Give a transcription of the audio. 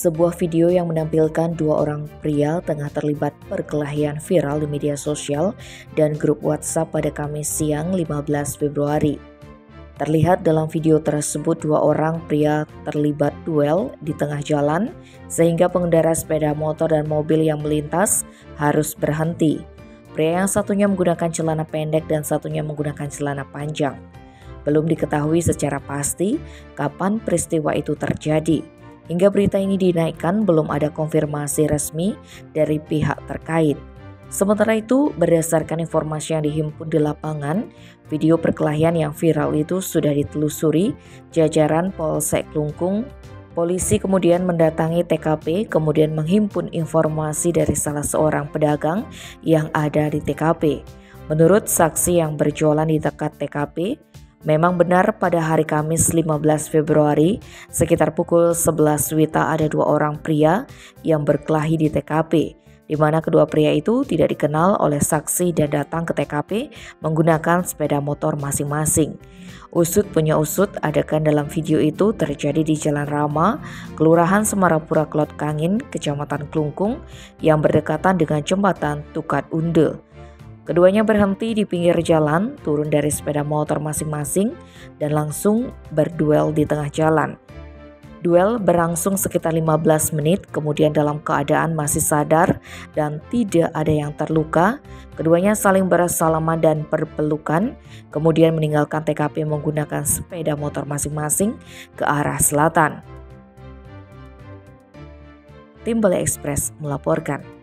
Sebuah video yang menampilkan dua orang pria tengah terlibat perkelahian viral di media sosial dan grup WhatsApp pada Kamis siang 15 Februari. Terlihat dalam video tersebut dua orang pria terlibat duel di tengah jalan sehingga pengendara sepeda motor dan mobil yang melintas harus berhenti. Pria yang satunya menggunakan celana pendek dan satunya menggunakan celana panjang. Belum diketahui secara pasti kapan peristiwa itu terjadi. Hingga berita ini dinaikkan belum ada konfirmasi resmi dari pihak terkait. Sementara itu, berdasarkan informasi yang dihimpun di lapangan, video perkelahian yang viral itu sudah ditelusuri jajaran Polsek Klungkung. Polisi kemudian mendatangi TKP, kemudian menghimpun informasi dari salah seorang pedagang yang ada di TKP. Menurut saksi yang berjualan di dekat TKP, memang benar pada hari Kamis 15 Februari sekitar pukul 11 WITA ada dua orang pria yang berkelahi di TKP, di mana kedua pria itu tidak dikenal oleh saksi dan datang ke TKP menggunakan sepeda motor masing-masing. Usut punya usut, adegan dalam video itu terjadi di Jalan Rama, Kelurahan Semarapura Klot Kangin, Kecamatan Klungkung yang berdekatan dengan jembatan Tukat Unde. Keduanya berhenti di pinggir jalan, turun dari sepeda motor masing-masing dan langsung berduel di tengah jalan. Duel berlangsung sekitar 15 menit, kemudian dalam keadaan masih sadar dan tidak ada yang terluka, keduanya saling bersalaman dan berpelukan, kemudian meninggalkan TKP menggunakan sepeda motor masing-masing ke arah selatan. Tim Balai Express melaporkan.